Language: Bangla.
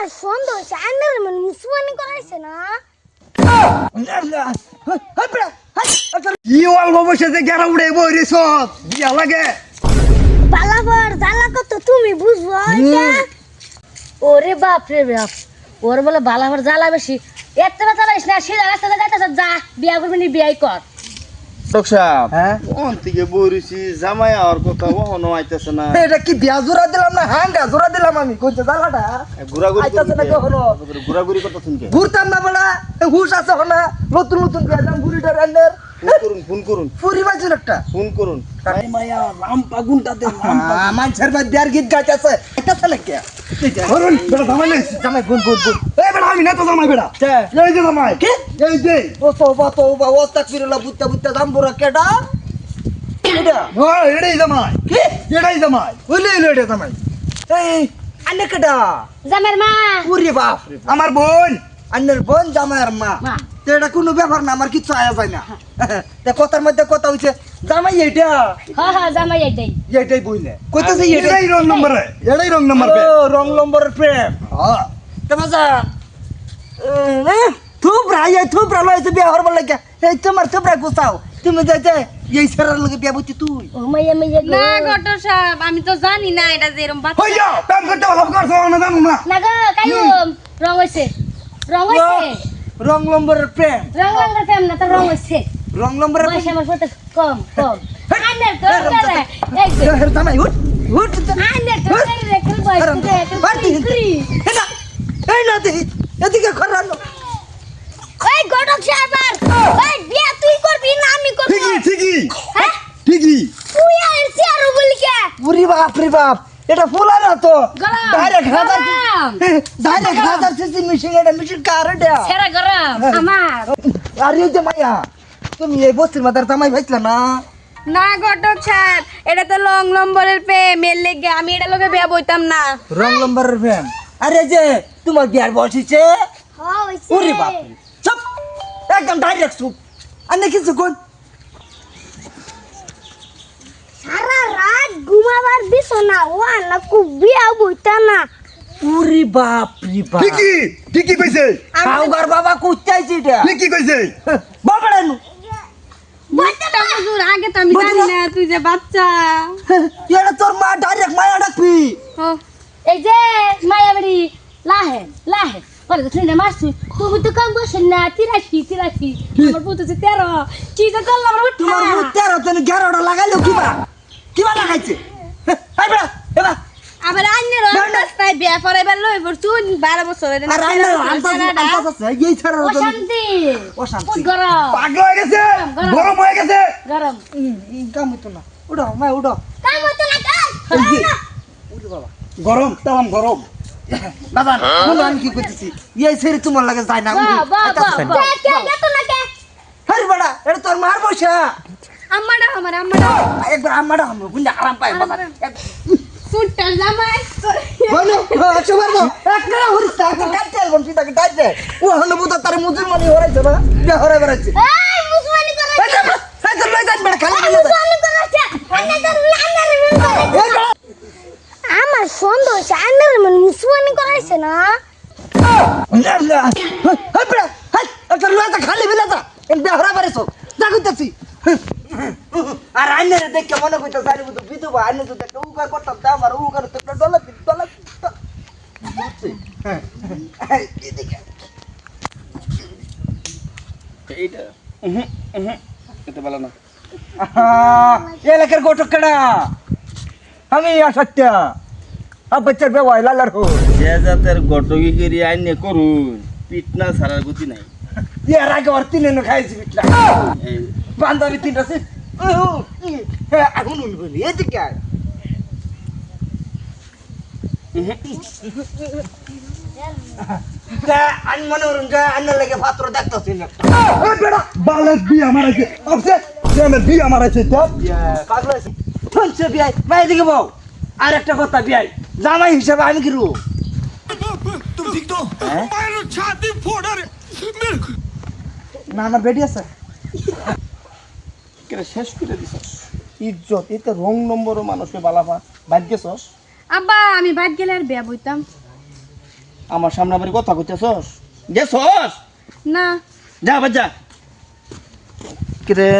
আমার সন্দেহ হচ্ছে আন্নার মানে মুসলমানি করাইছে না। কি অল্প বসে গেরা উড়ে বইরে সব বিয়া লাগে বালাবার জ্বালা কত তুমি বুঝবো এটা? ওরে বাপ রে বাপ, ওর বলে বালাবার জ্বালা বেশি। এত চালাইস না, সিধা রাস্তাতে যাইতেছ, যা বিয়া করবি নি বিয়াই কর। হ্যাঁ ওন থেকে বইরিছি জামাই আর কথা ওহনো আইতাছে না। এটা কি বিয়া জোড়া দিলাম না হাঙ্গা জোড়া দিলাম আমি কইতে জ্বালাটা ঘুরাঘুরি আইতাছে না কখনো ঘুরাঘুরি কথা শুনকে ঘুরতাম না বড়া হুশ আছে না নতুন নতুন বিয়া দাম বুড়িটা রান্নার ফোন করুন পুরি বাজুন একটা ফোন করুন মায়া রাম পাগুনটাতে মানুষের বাদ দেয়ার গীত গাইতেছে আইতাছে না কে ধরুন বেটা জামাই নাই জামাই গুন গুন গুন এই বেটা আমি না তো জামাই বেটা এই যে জামাই কি এই যে ও তো ও তাকবিরুল্লাহ বুত্তা বুত্তা জামবুরা কেডা এটা হ্যাঁ এটাই জামাই কি এটাই জামাই বলে এটা জামাই এই আন্নে কেডা জামের মা। ওরে বাপ আমার বোন আন্নের বোন জামাইয়ের মা মা। তো এটা কোনো ব্যাপার না আমার কিছু আয়া যায় না তা কথার মধ্যে কথা হইছে জামাই এইটা হ্যাঁ হ্যাঁ, জামাই এটাই। এইটাই বইলে কইতাছে এইটাই রং নম্বরে এটাই রং নম্বর ও রং নম্বরের প্রেম হ্যাঁ তে মজা থুবরা লইছে বিয়া হরবার লাগে এই তোমার থুবরা গুছাও তুমি যাইতে এই সেরার লগে বিয়া বুঝছি তুই ও মাইয়া মাইয়া গো। না ঘটক সাহেব, আমি তো জানি না এটা যে এরকম বাচ্চা। হই যাও প্রেম করতে ভালো করছো না জানো না না গো, কাইম রং হইছে, রং হইছে। রং নম্বরের প্রেম রং লাগার ফেম না, তো রং হইছে। রং নম্বরের বয়স আমার সাথে কম কম। আন্নের তো করে এই যে জামাই উঠ উঠ আন্নের তো রেখে বয়স রে এই না দেখি এদিকে খরানো ওই ঘটক সাহেব ওই বিয়া তুই করবি না আমি করব? ঠিকই হ্যাঁ ঠিকই তুই আর চেয়ারও বলি কে? উরি বাপ রে বাপ এটা ফুলা না তো গরম, ডাইরেক্ট হাজার গরম। ডাইরেক্ট হাজার সিসি মেশিন এটা মেশিন কার এটা সেরা গরম আমার। আর এই যে মাইয়া তুমি এই বস্তির মাথার জামাই ভাইছিলা না না ঘটক সাহেব, এটা তো লং নম্বরের প্রেম, এর লেগে আমি এটা লোকে বিয়া বইতাম না। রং নম্বরের ফ্যান আরে যে তোমার বিয়ার বসিছে হ্যাঁ হইছে। ওরে বাপ রে। চুপ একদম ডাইরেক্ট চুপ আর না কিছু কোন সারা রাত ঘুমাবার দিছ না ও না খুব বিয়া বইতা না। ওরে বাপ রে বাপ ঠিকই কইছে খাওগার বাবা কুচাইছে এটা ঠিকই কইছে বাবাড়ানু বুঝতে হুজুর, আগে তো আমি জানি না তুই যে বাচ্চা। এটা তোর মা ডাইরেক্ট মায়া ডাকবি ও, এই যে মায়া বাড়ি লাহে লাহে বলে তো শুনে মারছি, তুমি তো কাম করছেন না। 83 আমার পুত্র 13 কি যে করলাম আমার তোমার উঠা। মুত্তের তুমি 11টা লাগাইলো কিবা লাগাইছে এই বেটা এবা আবার আন্যের রাস্তায় বিয়া পড়াইবার লই পড়ছুন 12 বছর এটা আর আইনা আনতাছ আছে এই ছাড়া অশান্তি অশান্তি গরম পাগল হয়ে গেছে গরম হয়ে গেছে গরম। কাম হইতো না উঠো মা উঠো কাম হতো না কাম। উঠো বাবা গরম তাম গরম বাবা বলো আমি কি করতেছি এই ছেড়ে তোমার লাগে যায় না বাহ বাহ বাহ বাহ। কে গেত না কে? আরে বেটা এটা তোর মার বসা আম্মাটা আমার আম্মাটা একবার আমারটা আমি গুন্ডা আরাম পাই বাবা ফুটটার জামাই। বলো আচ্ছা মারবো একটা হরিস তা কাটতে আলবো তাকে কাটতে ও হলো বুতা তার মুসলমানি হরাইছে না বে হরাই বেড়াচ্ছে এই মুসলমানি করাইছে। এই তো লই যান বেটা খালি গেলে মুসলমানি করাইছে। আন্না তো আন্না আমার সন্দেহ হচ্ছে আন্নার মানে মুসলমানি করাইছে না। খালি বেলাতা বে হরাই বেড়াইছো যা কইতাছি আর আইনে দেখে মনে কইতা জানি তো বিধবা আইনে তো দেখে উগা করতাম তা আমার উগা তো ডলার বুঝছি এদিকে এইটা এটা ভালো না এলাকার গোটক কেডা আমি আসাত্তা আ বাচ্চার বেওয়াই লালার হো যে জাতের গটগিগিরি আইনে করুন পিটনা ছাড়ার গতি নাই এর আগে আর তিনে খাইছি বিটলা এই বান্ধবী তিনটা আছে এখন উঠবি এদিকে আয় আমি মনে করুন যে আন্নার লাগে পাত্র দেখতেছি না বেড়া বালের বি আমার আছে অবসে আমার বি আমার আছে তো পাগল আছে শুনছে বিয়াই ভাই এদিকে বউ আর একটা কথা বিয়াই জামাই হিসাবে আমি কি রু तुम ठीक तो मेरे छाती फोड़ रहे मेरे को না না বেডি আছে কেন শেষ করে দিছস ইজ্জত এটা রং নম্বরও মানুষকে বালাফা বাদ গেছস আব্বা আমি বাদ গেলে আর বিয়া বইতাম। আমার সামনে বাড়ি কথা কইতেছস গেছস না যা বাচ্চা কিরে